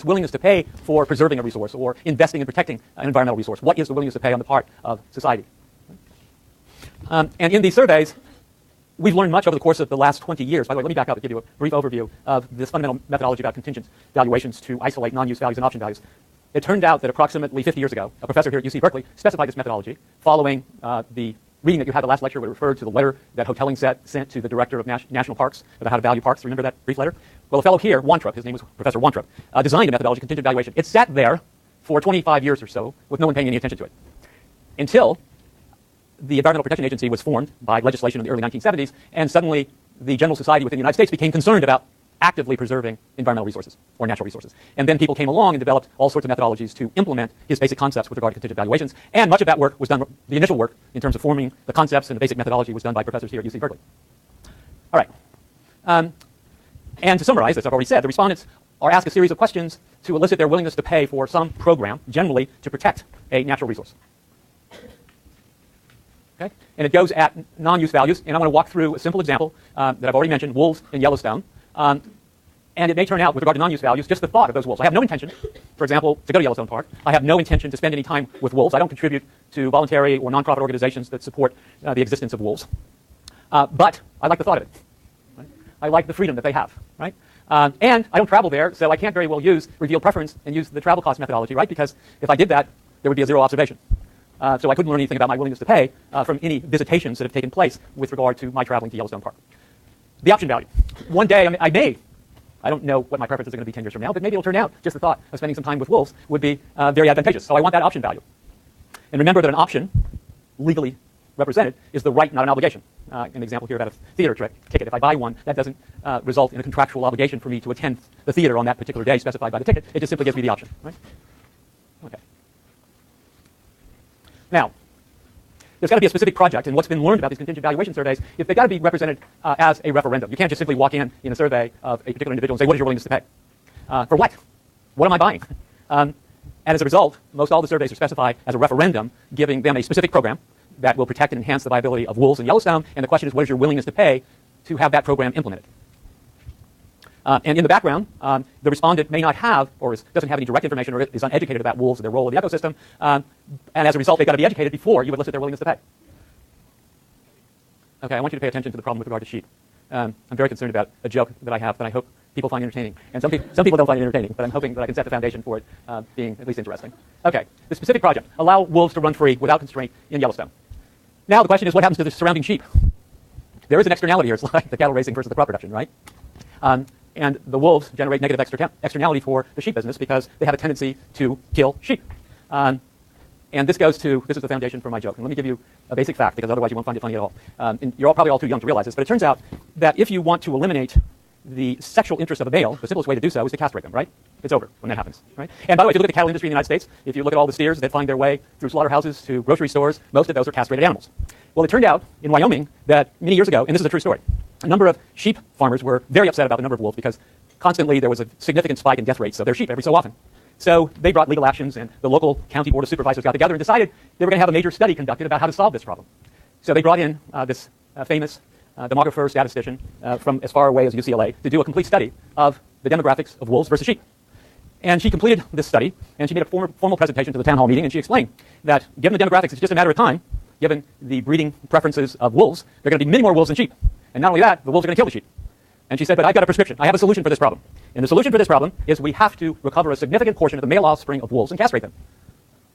willingness to pay for preserving a resource or investing in protecting an environmental resource. What is the willingness to pay on the part of society? And in these surveys, we've learned much over the course of the last 20 years. By the way, let me back up and give you a brief overview of this fundamental methodology about contingent valuations to isolate non-use values and option values. It turned out that approximately 50 years ago, a professor here at UC Berkeley specified this methodology following the reading that you had the last lecture where it referred to the letter that Hotelling sent to the director of national parks about how to value parks. Remember that brief letter? Well, a fellow here, Wantrup, his name was Professor Wantrup, designed a methodology, contingent valuation. It sat there for 25 years or so with no one paying any attention to it until the Environmental Protection Agency was formed by legislation in the early 1970s, and suddenly the general society within the United States became concerned about actively preserving environmental resources or natural resources. And then people came along and developed all sorts of methodologies to implement his basic concepts with regard to contingent valuations. And much of that work was done, the initial work in terms of forming the concepts and the basic methodology was done by professors here at UC Berkeley. All right. And to summarize, as I've already said, the respondents are asked a series of questions to elicit their willingness to pay for some program, generally to protect a natural resource. Okay? And it goes at non-use values, and I want to walk through a simple example that I've already mentioned, wolves in Yellowstone. And it may turn out, with regard to non-use values, just the thought of those wolves. I have no intention, for example, to go to Yellowstone Park. I have no intention to spend any time with wolves. I don't contribute to voluntary or nonprofit organizations that support the existence of wolves. But I like the thought of it. Right? I like the freedom that they have. Right? And I don't travel there, so I can't very well use reveal preference and use the travel cost methodology, right? Because if I did that, there would be a zero observation. So I couldn't learn anything about my willingness to pay from any visitations that have taken place with regard to my traveling to Yellowstone Park. The option value. One day, I don't know what my preferences are going to be 10 years from now, but maybe it'll turn out just the thought of spending some time with wolves would be very advantageous. So I want that option value. And remember that an option, legally represented, is the right, not an obligation. An example here about a theater ticket. If I buy one, that doesn't result in a contractual obligation for me to attend the theater on that particular day specified by the ticket. It just simply gives me the option. Right? Okay. Now, there's got to be a specific project, and what's been learned about these contingent valuation surveys is they've got to be represented as a referendum. You can't just simply walk in a survey of a particular individual and say, what is your willingness to pay? For what? What am I buying? And as a result, most all the surveys are specified as a referendum, giving them a specific program that will protect and enhance the viability of wolves in Yellowstone, and the question is, what is your willingness to pay to have that program implemented? And in the background, the respondent may not have, or doesn't have any direct information, or is uneducated about wolves and their role in the ecosystem, and as a result, they've got to be educated before you elicit their willingness to pay. Okay, I want you to pay attention to the problem with regard to sheep. I'm very concerned about a joke that I have that I hope people find entertaining. And some people don't find it entertaining, but I'm hoping that I can set the foundation for it being at least interesting. Okay, the specific project, allow wolves to run free without constraint in Yellowstone. Now the question is, what happens to the surrounding sheep? There is an externality here. It's like the cattle raising versus the crop production, right? And the wolves generate negative externality for the sheep business because they have a tendency to kill sheep. And this is the foundation for my joke. And let me give you a basic fact, because otherwise you won't find it funny at all. And you're probably all too young to realize this, but it turns out that if you want to eliminate the sexual interest of a male, the simplest way to do so is to castrate them, right? It's over when that happens, right? And by the way, if you look at the cattle industry in the United States, if you look at all the steers that find their way through slaughterhouses to grocery stores, most of those are castrated animals. Well, it turned out in Wyoming that many years ago, and this is a true story, a number of sheep farmers were very upset about the number of wolves because constantly there was a significant spike in death rates of their sheep every so often. So they brought legal actions, and the local county board of supervisors got together and decided they were going to have a major study conducted about how to solve this problem. So they brought in this famous demographer statistician from as far away as UCLA to do a complete study of the demographics of wolves versus sheep. And she completed this study, and she made a formal presentation to the town hall meeting, and she explained that given the demographics, it's just a matter of time, given the breeding preferences of wolves, there are going to be many more wolves than sheep. And not only that, the wolves are going to kill the sheep. And she said, but I've got a prescription. I have a solution for this problem. And the solution for this problem is we have to recover a significant portion of the male offspring of wolves and castrate them.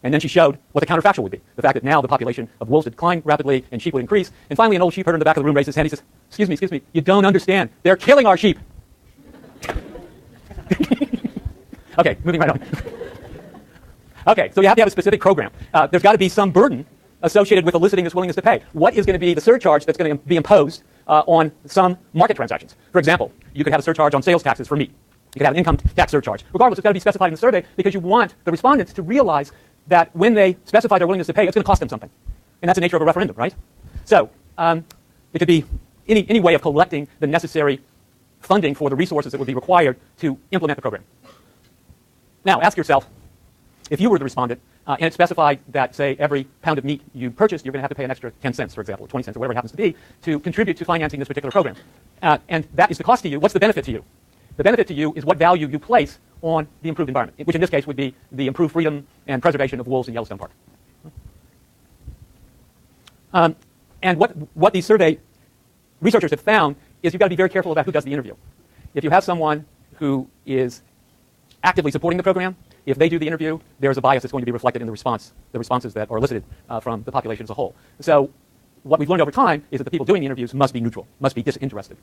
And then she showed what the counterfactual would be. The fact that now the population of wolves would decline rapidly and sheep would increase. And finally, an old sheep herder in the back of the room raised his hand. He says, excuse me, you don't understand. They're killing our sheep. Okay, moving right on. Okay, so you have to have a specific program. There's got to be some burden associated with eliciting this willingness to pay. What is going to be the surcharge that's going to be imposed on some market transactions? For example, you could have a surcharge on sales taxes for meat. You could have an income tax surcharge. Regardless, it's got to be specified in the survey because you want the respondents to realize that when they specify their willingness to pay, it's going to cost them something. And that's the nature of a referendum, right? So it could be any way of collecting the necessary funding for the resources that would be required to implement the program. Now, ask yourself, if you were the respondent, and it specified that, say, every pound of meat you purchased, you're going to have to pay an extra 10 cents, for example, or 20 cents, or whatever it happens to be, to contribute to financing this particular program. And that is the cost to you. What's the benefit to you? The benefit to you is what value you place on the improved environment, which in this case would be the improved freedom and preservation of wolves in Yellowstone Park. And what these survey researchers have found is you've got to be very careful about who does the interview. If you have someone who is actively supporting the program, if they do the interview, there's a bias that's going to be reflected in the responses that are elicited from the population as a whole. So what we've learned over time is that the people doing the interviews must be neutral, must be disinterested.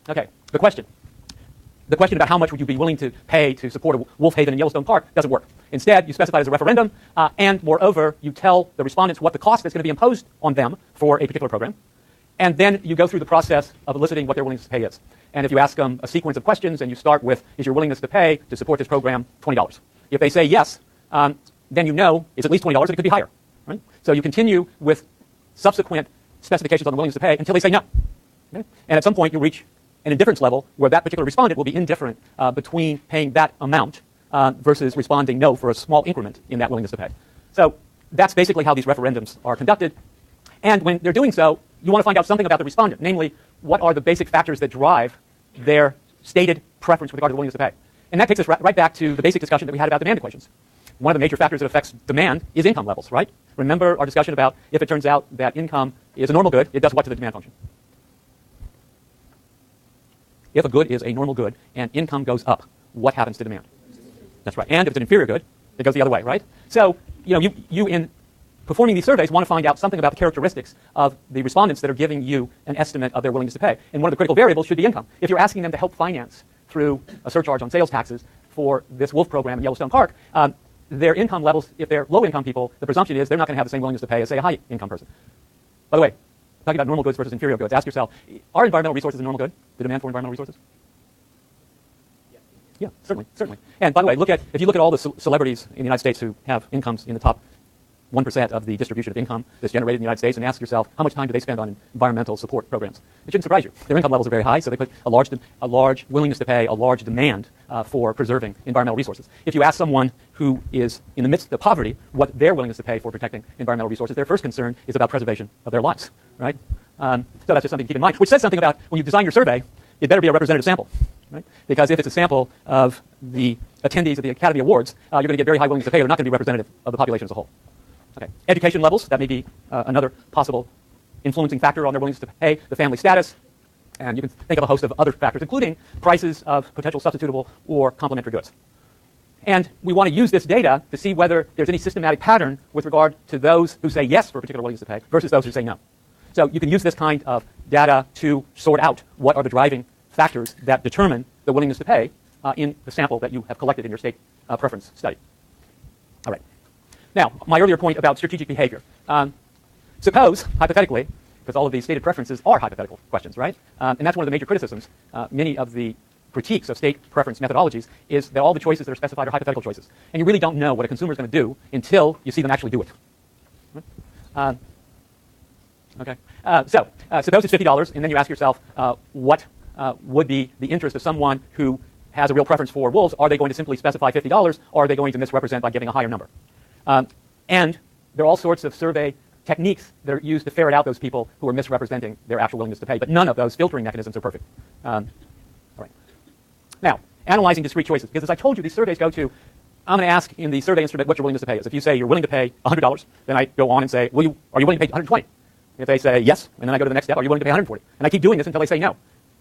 Okay, the question about how much would you be willing to pay to support a wolf haven in Yellowstone Park doesn't work. Instead, you specify it as a referendum, and moreover, you tell the respondents what the cost that's going to be imposed on them for a particular program, and then you go through the process of eliciting what their willingness to pay is. And if you ask them a sequence of questions and you start with, is your willingness to pay to support this program $20? If they say yes, then you know it's at least $20 and it could be higher. Right? So you continue with subsequent specifications on the willingness to pay until they say no. Okay? And at some point you reach an indifference level where that particular respondent will be indifferent between paying that amount versus responding no for a small increment in that willingness to pay. So that's basically how these referendums are conducted. And when they're doing so, you want to find out something about the respondent, namely, what are the basic factors that drive their stated preference with regard to the willingness to pay. And that takes us right back to the basic discussion that we had about demand equations. One of the major factors that affects demand is income levels, right? Remember our discussion about if it turns out that income is a normal good, it does what to the demand function? If a good is a normal good and income goes up, what happens to demand? That's right. And if it's an inferior good, it goes the other way, right? So, you in performing these surveys want to find out something about the characteristics of the respondents that are giving you an estimate of their willingness to pay. And one of the critical variables should be income. If you're asking them to help finance through a surcharge on sales taxes for this wolf program in Yellowstone Park, their income levels, if they're low-income people, the presumption is they're not going to have the same willingness to pay as, say, a high-income person. By the way, talking about normal goods versus inferior goods, ask yourself, are environmental resources a normal good? The demand for environmental resources? Yeah, certainly. And by the way, if you look at all the celebrities in the United States who have incomes in the top 1% of the distribution of income that's generated in the United States, and ask yourself, how much time do they spend on environmental support programs? It shouldn't surprise you. Their income levels are very high, so they put a large willingness to pay, a large demand for preserving environmental resources. If you ask someone who is in the midst of poverty what their willingness to pay for protecting environmental resources, their first concern is about preservation of their lives, right? So that's just something to keep in mind, which says something about when you design your survey, it better be a representative sample, right? Because if it's a sample of the attendees of the Academy Awards, you're going to get very high willingness to pay. They're not going to be representative of the population as a whole. Okay. Education levels, that may be another possible influencing factor on their willingness to pay, the family status, and you can think of a host of other factors, including prices of potential substitutable or complementary goods. And we want to use this data to see whether there's any systematic pattern with regard to those who say yes for a particular willingness to pay versus those who say no. So you can use this kind of data to sort out what are the driving factors that determine the willingness to pay in the sample that you have collected in your state preference study. All right. Now, my earlier point about strategic behavior. Suppose, hypothetically, because all of these stated preferences are hypothetical questions, right? And that's one of the major criticisms. Many of the critiques of state preference methodologies is that all the choices that are specified are hypothetical choices. And you really don't know what a consumer is going to do until you see them actually do it. Okay. So suppose it's $50, and then you ask yourself, what would be the interest of someone who has a real preference for wolves? Are they going to simply specify $50, or are they going to misrepresent by giving a higher number? And there are all sorts of survey techniques that are used to ferret out those people who are misrepresenting their actual willingness to pay, but none of those filtering mechanisms are perfect. All right. Now, analyzing discrete choices, because as I told you, these surveys go to, I'm going to ask in the survey instrument what your willingness to pay is. If you say you're willing to pay $100, then I go on and say, are you willing to pay $120? If they say yes, and then I go to the next step, are you willing to pay $140? And I keep doing this until they say no.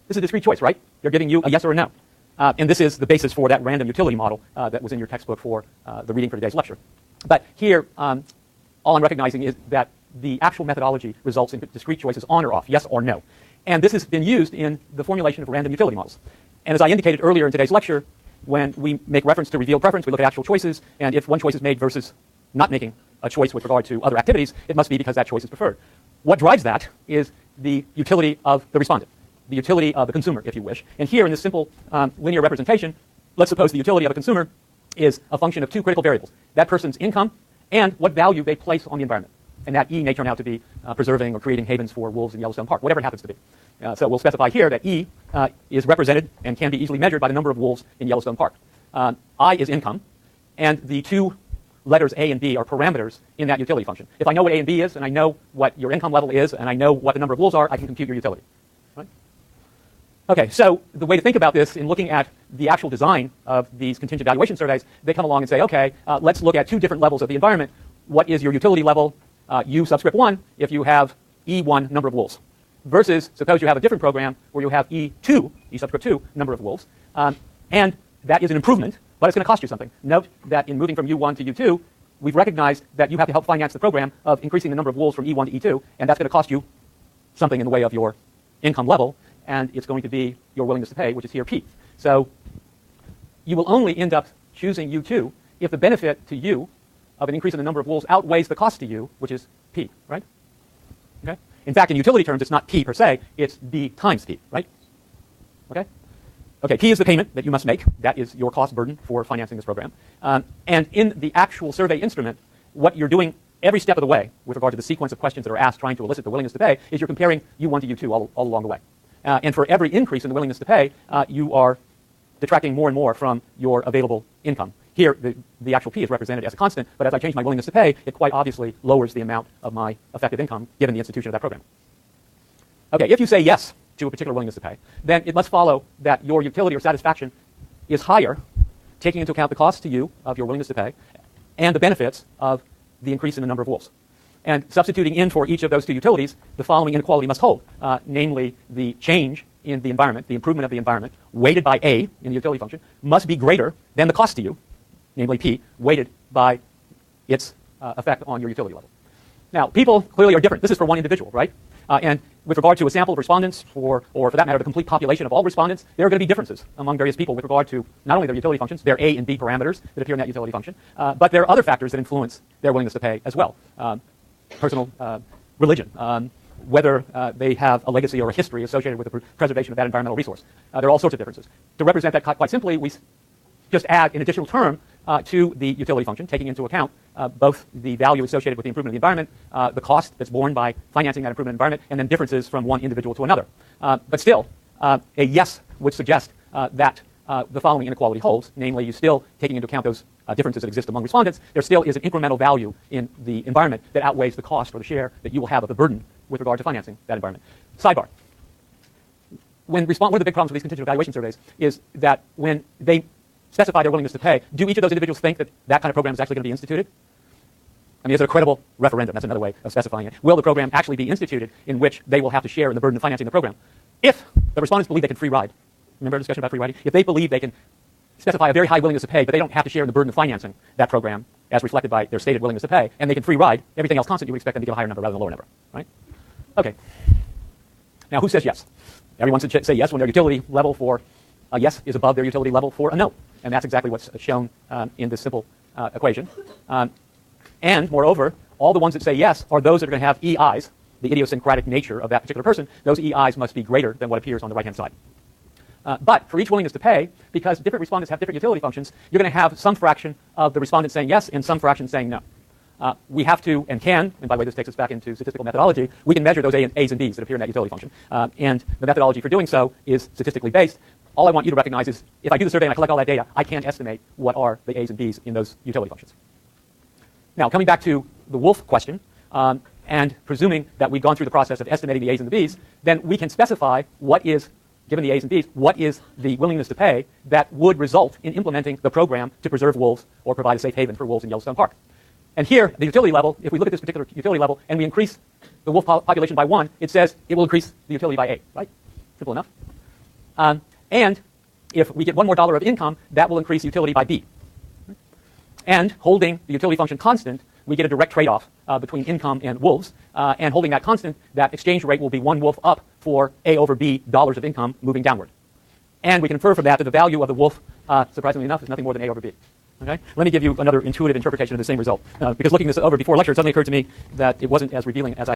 This is a discrete choice, right? They're giving you a yes or a no. And this is the basis for that random utility model that was in your textbook for the reading for today's lecture. But here, all I'm recognizing is that the actual methodology results in discrete choices on or off, yes or no. And this has been used in the formulation of random utility models. And as I indicated earlier in today's lecture, when we make reference to revealed preference, we look at actual choices, and if one choice is made versus not making a choice with regard to other activities, it must be because that choice is preferred. What drives that is the utility of the respondent, the utility of the consumer, if you wish. And here in this simple linear representation, let's suppose the utility of a consumer is a function of two critical variables, that person's income and what value they place on the environment. And that E may turn out to be preserving or creating havens for wolves in Yellowstone Park, whatever it happens to be. So we'll specify here that E is represented and can be easily measured by the number of wolves in Yellowstone Park. I is income, and the two letters A and B are parameters in that utility function. If I know what A and B is, and I know what your income level is, and I know what the number of wolves are, I can compute your utility. Right? Okay, so the way to think about this in looking at the actual design of these contingent valuation surveys, they come along and say, okay, let's look at two different levels of the environment. What is your utility level, U subscript 1, if you have E1 number of wolves, versus suppose you have a different program where you have E2, E subscript 2, number of wolves, and that is an improvement, but it's going to cost you something. Note that in moving from U1 to U2, we've recognized that you have to help finance the program of increasing the number of wolves from E1 to E2, and that's going to cost you something in the way of your income level, and it's going to be your willingness to pay, which is here P. So you will only end up choosing U2 if the benefit to you of an increase in the number of wolves outweighs the cost to you, which is P, right? Okay? In fact, in utility terms, it's not P per se, it's B times P, right? Okay? Okay, P is the payment that you must make. That is your cost burden for financing this program. And in the actual survey instrument, what you're doing every step of the way with regard to the sequence of questions that are asked trying to elicit the willingness to pay is you're comparing U1 to U2 all along the way. And for every increase in the willingness to pay, you are detracting more and more from your available income. Here, the actual P is represented as a constant, but as I change my willingness to pay, it quite obviously lowers the amount of my effective income given the institution of that program. Okay, if you say yes to a particular willingness to pay, then it must follow that your utility or satisfaction is higher, taking into account the cost to you of your willingness to pay and the benefits of the increase in the number of wolves. And substituting in for each of those two utilities, the following inequality must hold, namely the change in the environment, the improvement of the environment, weighted by A in the utility function, must be greater than the cost to you, namely P, weighted by its effect on your utility level. Now, people clearly are different. This is for one individual, right? And with regard to a sample of respondents, or for that matter, the complete population of all respondents, there are going to be differences among various people with regard to not only their utility functions, their A and B parameters that appear in that utility function, but there are other factors that influence their willingness to pay as well. Personal religion, whether they have a legacy or a history associated with the preservation of that environmental resource. There are all sorts of differences. To represent that quite simply, we just add an additional term to the utility function, taking into account both the value associated with the improvement of the environment, the cost that's borne by financing that improvement environment, and then differences from one individual to another. But still, a yes would suggest that the following inequality holds, namely you still taking into account those differences that exist among respondents, there still is an incremental value in the environment that outweighs the cost or the share that you will have of the burden with regard to financing that environment. Sidebar. One of the big problems with these contingent evaluation surveys is that when they specify their willingness to pay, do each of those individuals think that that kind of program is actually going to be instituted? I mean, is it a credible referendum? That's another way of specifying it. Will the program actually be instituted in which they will have to share in the burden of financing the program? If the respondents believe they can free ride, remember our discussion about free riding? If they believe they can specify a very high willingness to pay, but they don't have to share in the burden of financing that program as reflected by their stated willingness to pay, and they can free ride, everything else constant, you would expect them to give a higher number rather than a lower number, right? Okay. Now, who says yes? Everyone should say yes when their utility level for a yes is above their utility level for a no. And that's exactly what's shown in this simple equation. And moreover, all the ones that say yes are those that are going to have EIs, the idiosyncratic nature of that particular person. Those EIs must be greater than what appears on the right-hand side. But for each willingness to pay, because different respondents have different utility functions, you're going to have some fraction of the respondents saying yes and some fraction saying no. We have to and can, and by the way this takes us back into statistical methodology, we can measure those A's and B's that appear in that utility function. And the methodology for doing so is statistically based. All I want you to recognize is if I do the survey and I collect all that data, I can estimate what are the A's and B's in those utility functions. Now, coming back to the wolf question, and presuming that we've gone through the process of estimating the A's and the B's, then we can specify what is, given the A's and B's, what is the willingness to pay that would result in implementing the program to preserve wolves or provide a safe haven for wolves in Yellowstone Park. And here, the utility level, if we look at this particular utility level and we increase the wolf population by 1, it says it will increase the utility by A, right? Simple enough. And if we get $1 more of income, that will increase utility by B. And holding the utility function constant, we get a direct trade-off between income and wolves. And holding that constant, that exchange rate will be 1 wolf up for A over B dollars of income moving downward. And we can infer from that that the value of the wolf, surprisingly enough, is nothing more than A over B. Okay? Let me give you another intuitive interpretation of the same result. Because looking this over before lecture, it suddenly occurred to me that it wasn't as revealing as I